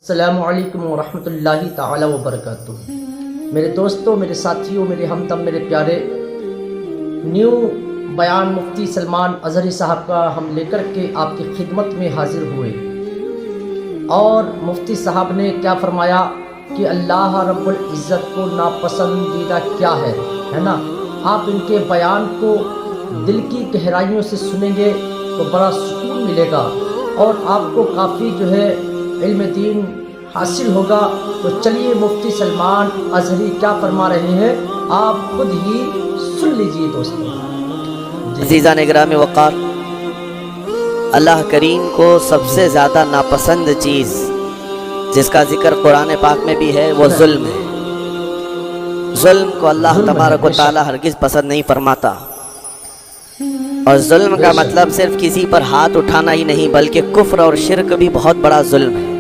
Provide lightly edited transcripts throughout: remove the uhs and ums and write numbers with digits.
السلام علیکم ورحمۃ اللہ تعالی وبرکاتہ۔ میرے دوستوں، میرے ساتھیوں، میرے ہمدم، میرے پیارے، نیو بیان مفتی سلمان اظہری صاحب کا ہم لے کر کے آپ کی خدمت میں حاضر ہوئے، اور مفتی صاحب نے کیا فرمایا کہ اللہ رب العزت کو ناپسندیدہ کیا ہے نا۔ آپ ان کے بیان کو دل کی گہرائیوں سے سنیں گے تو بڑا سکون ملے گا، اور آپ کو کافی علم دین حاصل ہوگا۔ تو چلیے مفتی سلمان اظہری کیا فرما رہے ہیں، آپ خود ہی سن لیجئے دوستوں۔ عزیزان گرامی وقار، اللہ کریم کو سب سے زیادہ ناپسند چیز جس کا ذکر قرآن پاک میں بھی ہے وہ ظلم ہے۔ ظلم کو اللہ تبارک و تعالی ہرگز پسند نہیں فرماتا، اور ظلم کا مطلب صرف کسی پر ہاتھ اٹھانا ہی نہیں بلکہ کفر اور شرک بھی بہت بڑا ظلم ہے۔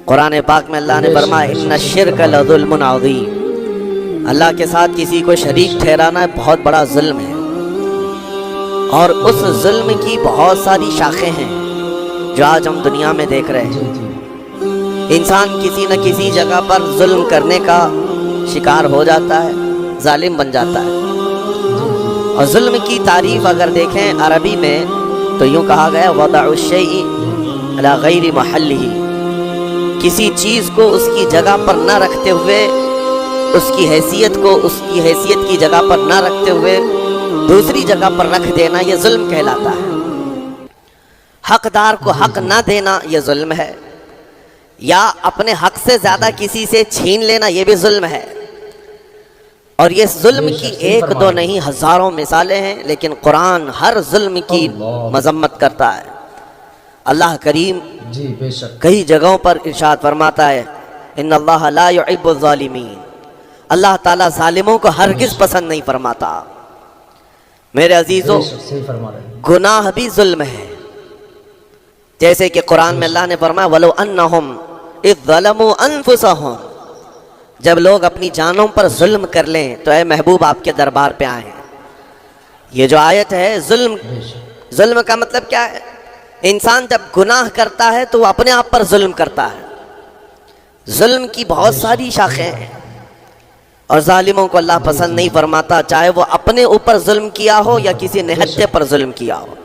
قرآن پاک میں اللہ نے فرمایا ان الشرک لظلم عظیم، اللہ کے ساتھ کسی کو شریک ٹھہرانا بہت بڑا ظلم ہے، اور اس ظلم کی بہت ساری شاخیں ہیں جو آج ہم دنیا میں دیکھ رہے ہیں۔ انسان کسی نہ کسی جگہ پر ظلم کرنے کا شکار ہو جاتا ہے، ظالم بن جاتا ہے۔ اور ظلم کی تعریف اگر دیکھیں عربی میں تو یوں کہا گیا وضع الشیء علی غیر محلہ، کسی چیز کو اس کی جگہ پر نہ رکھتے ہوئے، اس کی حیثیت کو اس کی حیثیت کی جگہ پر نہ رکھتے ہوئے دوسری جگہ پر رکھ دینا، یہ ظلم کہلاتا ہے۔ حقدار کو حق نہ دینا یہ ظلم ہے، یا اپنے حق سے زیادہ کسی سے چھین لینا یہ بھی ظلم ہے۔ اور یہ ظلم کی ایک دو نہیں ہزاروں مثالیں ہیں، لیکن قرآن ہر ظلم کی مذمت کرتا ہے۔ اللہ کریم کئی جگہوں پر ارشاد فرماتا ہے ان اللہ لا يحب الظالمین، اللہ تعالیٰ ظالموں کو ہرگز پسند نہیں فرماتا۔ میرے عزیزوں، گناہ بھی ظلم ہے، جیسے کہ قرآن میں اللہ نے فرمایا وَلَوْ أَنَّهُمْ إِذْ ظَلَمُوا أَنفُسَهُمْ، جب لوگ اپنی جانوں پر ظلم کر لیں تو اے محبوب آپ کے دربار پہ آئے ہیں۔ یہ جو آیت ہے، ظلم کا مطلب کیا ہے؟ انسان جب گناہ کرتا ہے تو وہ اپنے آپ پر ظلم کرتا ہے۔ ظلم کی بہت ساری شاخیں ہیں، اور ظالموں کو اللہ پسند نہیں فرماتا، چاہے وہ اپنے اوپر ظلم کیا ہو یا کسی نہتے پر ظلم کیا ہو۔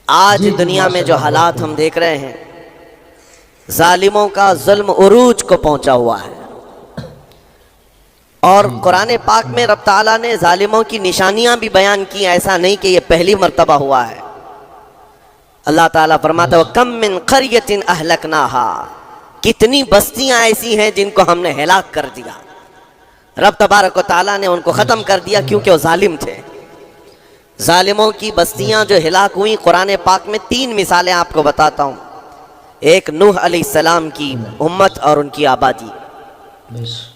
آج دنیا میں جو حالات ہم دیکھ رہے ہیں، ظالموں کا ظلم عروج کو پہنچا ہوا ہے، اور قرآن پاک میں رب تعالیٰ نے ظالموں کی نشانیاں بھی بیان کی، ایسا نہیں کہ یہ پہلی مرتبہ ہوا ہے۔ اللہ تعالیٰ فرماتا ہے وَكَم مِّن قَرْيَةٍ أَهْلَكْنَاهَا، کتنی بستیاں ایسی ہیں جن کو ہم نے ہلاک کر دیا۔ رب تبارک و تعالیٰ نے ان کو ختم کر دیا کیونکہ وہ ظالم تھے۔ ظالموں کی بستیاں جو ہلاک ہوئیں، قرآن پاک میں 3 مثالیں آپ کو بتاتا ہوں۔ ایک نوح علیہ السلام کی امت اور ان کی آبادی،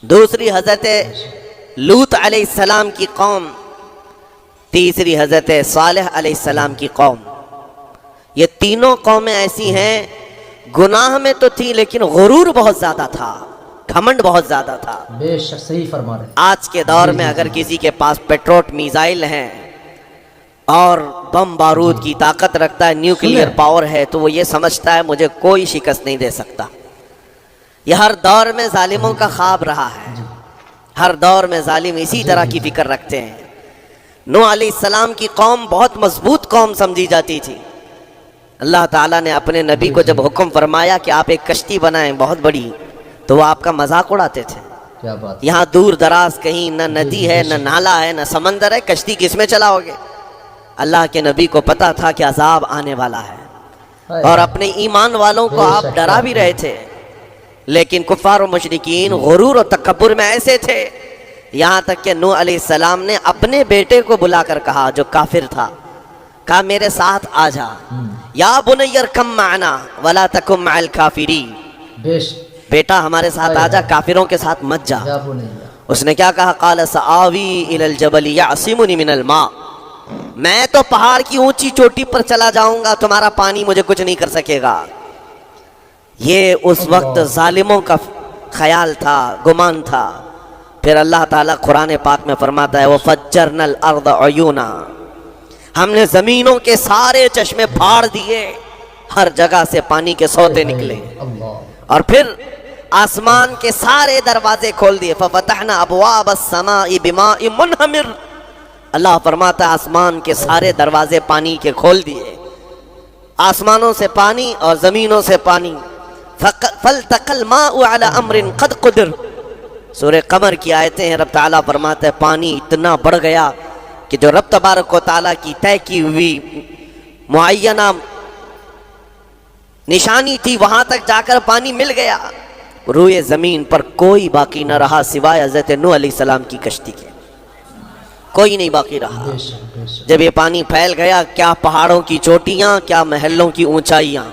دوسری حضرت لوط علیہ السلام کی قوم، تیسری حضرت صالح علیہ السلام کی قوم۔ یہ تینوں قومیں ایسی ہیں، گناہ میں تو تھی لیکن غرور بہت زیادہ تھا، گھمنڈ بہت زیادہ تھا۔ بے شک صحیح فرما رہے ہیں۔ آج کے دور میں اگر کسی کے پاس پیٹروٹ میزائل ہیں اور بم بارود کی طاقت رکھتا ہے، نیوکلیئر پاور ہے، تو وہ یہ سمجھتا ہے مجھے کوئی شکست نہیں دے سکتا۔ یہ ہر دور میں ظالموں کا خواب رہا ہے، ہر دور میں ظالم اسی طرح کی فکر رکھتے ہیں۔ نوح علیہ السلام کی قوم بہت مضبوط قوم سمجھی جاتی تھی۔ اللہ تعالیٰ نے اپنے نبی کو جب حکم فرمایا کہ آپ ایک کشتی بنائیں بہت بڑی، تو وہ آپ کا مذاق اڑاتے تھے۔ کیا بات، یہاں دور دراز کہیں نہ ندی ہے، نہ نالا ہے، نہ سمندر ہے، کشتی کس میں چلاؤ گے؟ اللہ کے نبی کو پتا تھا کہ عذاب آنے والا ہے، اور اپنے ایمان والوں کو آپ ڈرا بھی رہے تھے، لیکن کفار و مشرکین غرور و تکبر میں ایسے تھے، یہاں تک کہ نوح علیہ السلام نے اپنے بیٹے کو بلا کر کہا جو کافر تھا، کہا میرے ساتھ آ جا، یا بنی ارکم معنا ولا تکن مع الکافرین، بیٹا ہمارے ساتھ آ جا، کافروں کے ساتھ مت جا۔ اس نے کیا کہا؟ قال سآوی الی الجبل یعصمنی من الماء، میں تو پہاڑ کی اونچی چوٹی پر چلا جاؤں گا، تمہارا پانی مجھے کچھ نہیں کر سکے گا۔ یہ اس وقت ظالموں کا خیال تھا، گمان تھا۔ پھر اللہ تعالیٰ قرآن پاک میں فرماتا ہے وَفَجَّرْنَا الْأَرْضَ عُيُونًا، ہم نے زمینوں کے سارے چشمے پھاڑ دیے، ہر جگہ سے پانی کے سوتے نکلے، اور پھر آسمان کے سارے دروازے کھول دیے. ففتحنا ابواب السماء بماء منہمر. اللہ فرماتا ہے آسمان کے سارے دروازے پانی کے کھول دیے, آسمانوں سے پانی اور زمینوں سے پانی. فالتقى الماء على امر قد قدر. سورہ قمر کی آیتیں ہیں. رب تعالیٰ فرماتا ہے پانی اتنا بڑھ گیا کہ جو رب تبارک و تعالیٰ کی طے کی ہوئی معینہ نشانی تھی وہاں تک جا کر پانی مل گیا. روئے زمین پر کوئی باقی نہ رہا سوائے حضرت نوح علیہ السلام کی کشتی کے, کوئی نہیں باقی رہا. بے شک بے شک جب یہ پانی پھیل گیا, کیا پہاڑوں کی چوٹیاں, کیا محلوں کی اونچائیاں,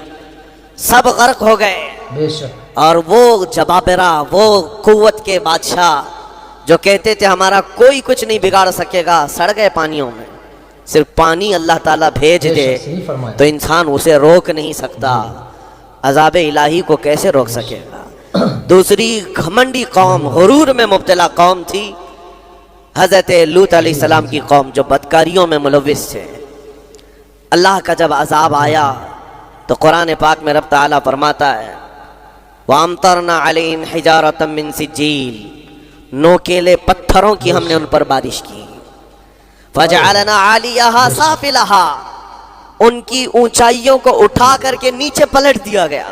سب غرق ہو گئے. بے شک اور وہ جبابرہ, وہ قوت کے بادشاہ جو کہتے تھے ہمارا کوئی کچھ نہیں بگاڑ سکے گا, سڑ گئے پانیوں میں. صرف پانی اللہ تعالیٰ بھیج بے دے شک, صحیح فرمایا. تو انسان اسے روک نہیں سکتا. عذاب الہی کو کیسے روک سکے گا؟ دوسری گھمنڈی قوم, غرور میں مبتلا قوم تھی حضرت لوط علیہ السلام کی قوم, جو بدکاریوں میں ملوث تھے. اللہ کا جب عذاب آیا تو قرآن پاک میں رب تعالیٰ فرماتا ہے وَأَمْطَرْنَا عَلَيْهِمْ حِجَارَةً مِّن سِجِّيلٍ. نوکیلے پتھروں کی ہم نے ان پر بارش کی. فَجَعَلْنَا عَالِيَهَا سَافِلَهَا. ان کی اونچائیوں کو اٹھا کر کے نیچے پلٹ دیا گیا.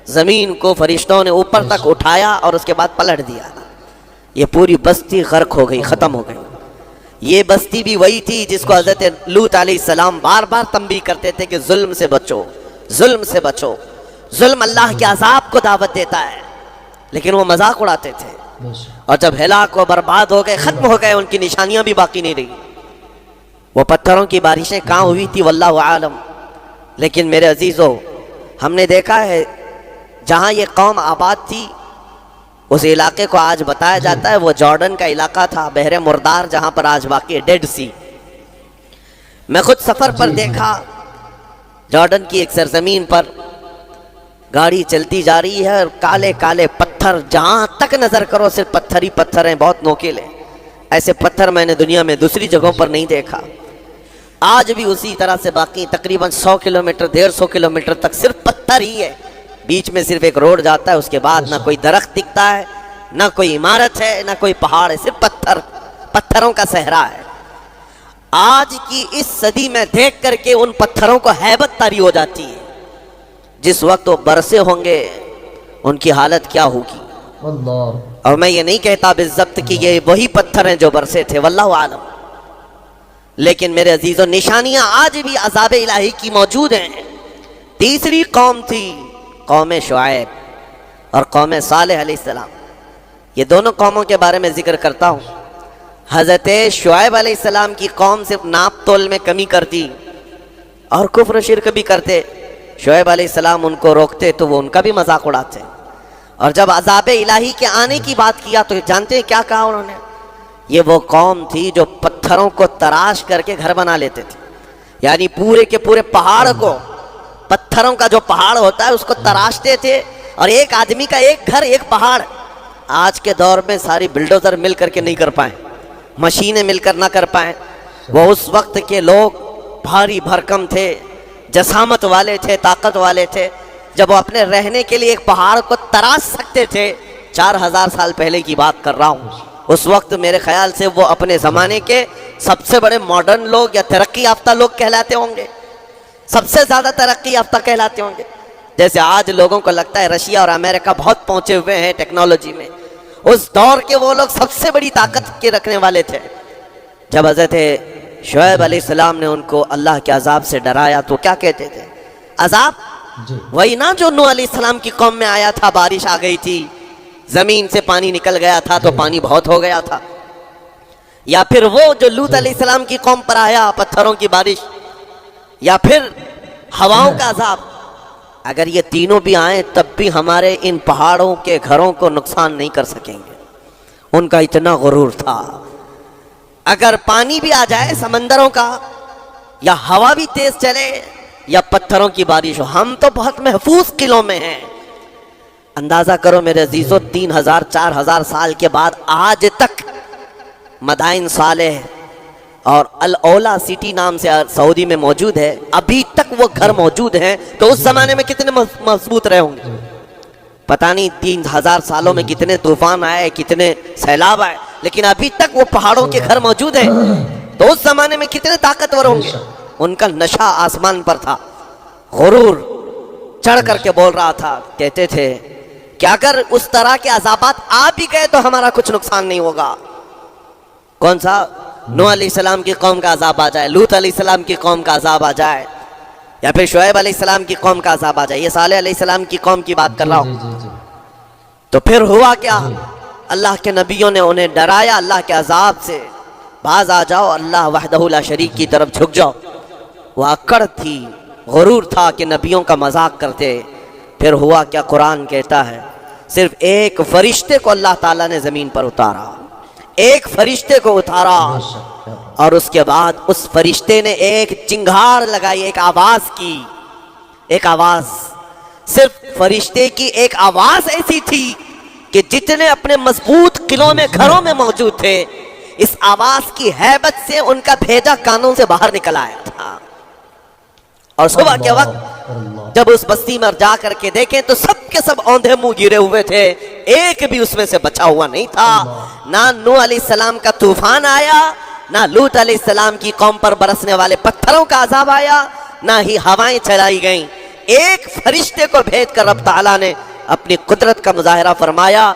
زمین کو فرشتوں نے اوپر تک اٹھایا اور اس کے بعد پلٹ دیا. یہ پوری بستی غرق ہو گئی, ختم ہو گئی. یہ بستی بھی وہی تھی جس کو حضرت لوط علیہ السلام بار بار تنبیہ کرتے تھے کہ ظلم سے بچو, ظلم سے بچو. ظلم اللہ کے عذاب کو دعوت دیتا ہے, لیکن وہ مذاق اڑاتے تھے. بے شک اور جب ہلاک و برباد ہو گئے, ختم ہو گئے, ان کی نشانیاں بھی باقی نہیں رہی. وہ پتھروں کی بارشیں کہاں ہوئی تھی واللہ عالم. لیکن میرے عزیزو, ہم نے دیکھا ہے جہاں یہ قوم آباد تھی اس علاقے کو آج بتایا جاتا ہے وہ جارڈن کا علاقہ تھا, بحر مردار, جہاں پر آج واقع ہے ڈیڈ سی. میں خود سفر پر دیکھا جارڈن کی ایک سرزمین پر گاڑی چلتی جا رہی ہے اور کالے کالے پتھر, جہاں تک نظر کرو صرف پتھر ہی پتھر ہیں, بہت نوکیلے. ایسے پتھر میں نے دنیا میں دوسری جگہوں پر نہیں دیکھا. آج بھی اسی طرح سے باقی تقریباً 100 کلومیٹر 150 کلومیٹر تک صرف پتھر ہی ہے. بیچ میں صرف ایک روڈ جاتا ہے, اس کے بعد نہ کوئی درخت دکھتا ہے, نہ کوئی عمارت ہے, نہ کوئی پہاڑ ہے, صرف پتھر, پتھروں کا صحرا ہے. آج کی اس صدی میں دیکھ کر کے ان پتھروں کو ہیبت طاری ہو جاتی ہے. جس وقت وہ برسے ہوں گے ان کی حالت کیا ہوگی. اللہ. اور میں یہ نہیں کہتا بالضبط کہ یہ وہی پتھر ہیں جو برسے تھے, واللہ عالم. لیکن میرے عزیزوں, نشانیاں آج بھی عذاب الہی کی موجود ہیں. تیسری قوم تھی قوم شعیب اور قوم صالح علیہ السلام. یہ دونوں قوموں کے بارے میں ذکر کرتا ہوں. حضرت شعیب علیہ السلام کی قوم صرف ناپ تول میں کمی کرتی اور کفر و شرک بھی کرتے. شعیب علیہ السلام ان کو روکتے تو وہ ان کا بھی مذاق اڑاتے. اور جب عذاب الہی کے آنے کی بات کیا تو جانتے ہیں کیا کہا انہوں نے؟ یہ وہ قوم تھی جو پتھروں کو تراش کر کے گھر بنا لیتے تھے. یعنی پورے کے پورے پہاڑ کو, پتھروں کا جو پہاڑ ہوتا ہے اس کو تراشتے تھے, اور ایک آدمی کا ایک گھر ایک پہاڑ. آج کے دور میں ساری بلڈوزر مل کر کے نہیں کر پائیں, مشینیں مل کر نہ کر پائیں. وہ اس وقت کے لوگ بھاری بھرکم تھے, جسامت والے تھے, طاقت والے تھے. جب وہ اپنے رہنے کے لیے ایک پہاڑ کو تراش سکتے تھے, 4000 سال پہلے کی بات کر رہا ہوں, اس وقت میرے خیال سے وہ اپنے زمانے کے سب سے بڑے ماڈرن لوگ یا ترقی یافتہ لوگ کہلاتے ہوں گے, سب سے زیادہ ترقی یافتہ کہلاتے ہوں گے. جیسے آج لوگوں کو لگتا ہے رشیا اور امریکہ بہت پہنچے ہوئے ہیں ٹیکنالوجی میں, اس دور کے وہ لوگ سب سے بڑی طاقت کے رکھنے والے تھے. جب حضرت شعیب علیہ السلام نے ان کو اللہ کے عذاب سے ڈرایا تو کیا کہتے تھے؟ عذاب وہی نا جو نوح علیہ السلام کی قوم میں آیا تھا, بارش آ گئی تھی, زمین سے پانی نکل گیا تھا تو پانی بہت ہو گیا تھا. یا پھر وہ جو لوط علیہ السلام کی قوم پر آیا, پتھروں کی بارش, یا پھر ہواؤں کا عذاب. اگر یہ تینوں بھی آئیں تب بھی ہمارے ان پہاڑوں کے گھروں کو نقصان نہیں کر سکیں گے. ان کا اتنا غرور تھا. اگر پانی بھی آ جائے سمندروں کا, یا ہوا بھی تیز چلے, یا پتھروں کی بارش ہو, ہم تو بہت محفوظ قلعوں میں ہیں. اندازہ کرو میرے عزیزو, 3000 4000 سال کے بعد آج تک مدائن صالح اور الاولا سٹی نام سے سعودی میں موجود ہے, ابھی تک وہ گھر موجود ہیں. تو اس زمانے میں کتنے مضبوط رہے ہوں گے. پتہ نہیں 3000 سالوں میں کتنے طوفان آئے، کتنے سیلاب آئے، لیکن ابھی تک وہ پہاڑوں کے گھر موجود ہیں. تو اس زمانے میں کتنے طاقتور ہوں گے. ان کا نشہ آسمان پر تھا، غرور چڑھ کر کے بول رہا تھا. کہتے تھے کہ اگر اس طرح کے عذابات آ بھی گئے تو ہمارا کچھ نقصان نہیں ہوگا. کون سا؟ نوح علیہ السلام کی قوم کا عذاب آ جائے، لوط علیہ السلام کی قوم کا عذاب آ جائے، یا پھر شعیب علیہ السلام کی قوم کا عذاب آ جائے. یہ صالح علیہ السلام کی قوم کی بات کر رہا ہوں. تو پھر ہوا کیا؟ اللہ کے نبیوں نے انہیں ڈرایا اللہ کے عذاب سے. باز آ جاؤ، اللہ وحدہ لا شریک کی طرف جھک جاؤ. وہ اکڑ تھی، غرور تھا کہ نبیوں کا مذاق کرتے. پھر ہوا کیا؟ قرآن کہتا ہے صرف ایک فرشتے کو اللہ تعالیٰ نے زمین پر اتارا، ایک فرشتے کو اتارا، اور اس کے بعد اس فرشتے نے ایک چنگھاڑ لگائی، ایک آواز کی. ایک آواز، صرف فرشتے کی ایک آواز ایسی تھی کہ جتنے اپنے مضبوط قلعوں میں گھروں میں موجود تھے، اس آواز کی ہیبت سے ان کا بھیجا کانوں سے باہر نکل آیا تھا. اور صبح کے وقت جب اس بستی میں جا کر کے دیکھیں تو سب کے سب اوندھے منہ گرے ہوئے تھے، ایک بھی اس میں سے بچا ہوا نہیں تھا. نہ نوح علیہ السلام کا طوفان آیا، نہ لوط علیہ السلام کی قوم پر برسنے والے پتھروں کا عذاب آیا، نہ ہی ہوائیں چلائی گئیں. ایک فرشتے کو بھیج کر رب تعالیٰ نے اپنی قدرت کا مظاہرہ فرمایا.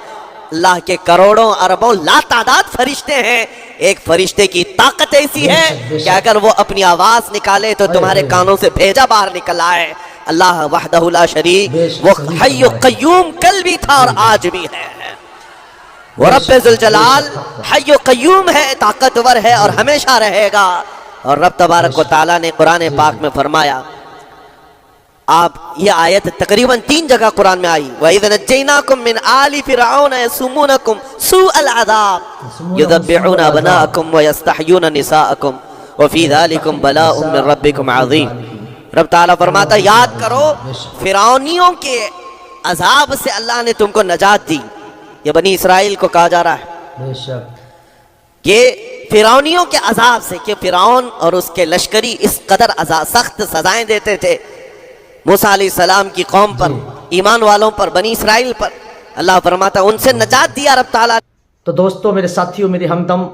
اللہ کے کروڑوں اربوں لا تعداد فرشتے ہیں، ایک فرشتے کی طاقت ایسی ہے کہ اگر وہ اپنی آواز نکالے تو تمہارے کانوں سے بھیجا باہر نکل آئے. اللہ وحدہ لا شریک، وہ حی و قیوم کل بھی تھا اور آج بھی ہے. وہ رب ذوالجلال حی و قیوم ہے، طاقتور ہے اور ہمیشہ رہے گا. اور رب تبارک و تعالیٰ نے قرآن پاک میں فرمایا، آپ یہ آیت تقریباً 3 جگہ قرآن میں آئی. وَإِذْ نَجَّيْنَاكُمْ مِنْ آلِ فِرْعَوْنَ يَسُومُونَكُمْ سُوءَ الْعَذَابِ يُذَبِّحُونَ أَبْنَاءَكُمْ وَيَسْتَحْيُونَ نِسَاءَكُمْ وَفِي ذَلِكُمْ بَلَاءٌ مِّن رَبِّكُمْ عَظِيمٌ. رب تعالیٰ فرماتا یاد کرو فرعونیوں کے عذاب سے اللہ نے تم کو نجات دی. یہ بنی اسرائیل کو کہا جا رہا ہے یہ فرعونیوں کے عذاب سے، کہ فرعون اور اس کے لشکری اس قدر سخت سزائیں دیتے تھے موسیٰ علیہ السلام کی قوم پر، ایمان والوں پر، بنی اسرائیل پر. اللہ فرماتا ان سے نجات دیا رب تعالیٰ. تو دوستو، میرے ساتھیوں، میرے ہمدم،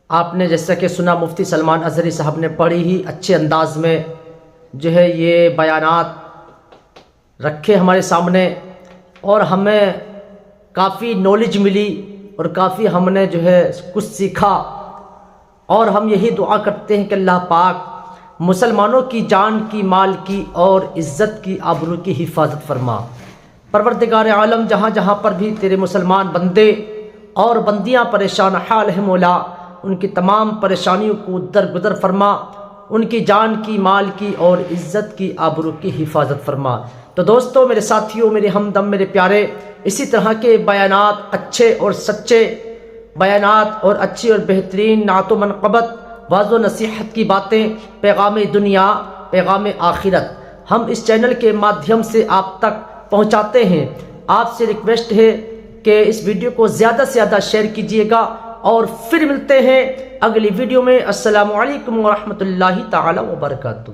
آپ نے جیسا کہ سنا مفتی سلمان اظہری صاحب نے بڑی ہی اچھے انداز میں جو ہے یہ بیانات رکھے ہمارے سامنے، اور ہمیں کافی نالج ملی اور کافی ہم نے جو ہے کچھ سیکھا. اور ہم یہی دعا کرتے ہیں کہ اللہ پاک مسلمانوں کی جان کی، مال کی اور عزت کی، آبرو کی حفاظت فرما. پروردگار عالم، جہاں جہاں پر بھی تیرے مسلمان بندے اور بندیاں پریشان حال ہیں مولا، ان کی تمام پریشانیوں کو درگزر فرما، ان کی جان کی، مال کی اور عزت کی، آبرو کی حفاظت فرما. تو دوستو، میرے ساتھیوں، میرے ہمدم، میرے پیارے، اسی طرح کے بیانات، اچھے اور سچے بیانات اور اچھی اور بہترین نعت و منقبت، واعظ و نصیحت کی باتیں، پیغام دنیا، پیغام آخرت ہم اس چینل کے مادھیم سے آپ تک پہنچاتے ہیں. آپ سے ریکویسٹ ہے کہ اس ویڈیو کو زیادہ سے زیادہ شیئر کیجیے گا. اور پھر ملتے ہیں اگلی ویڈیو میں. السلام علیکم ورحمۃ اللہ تعالی وبرکاتہ.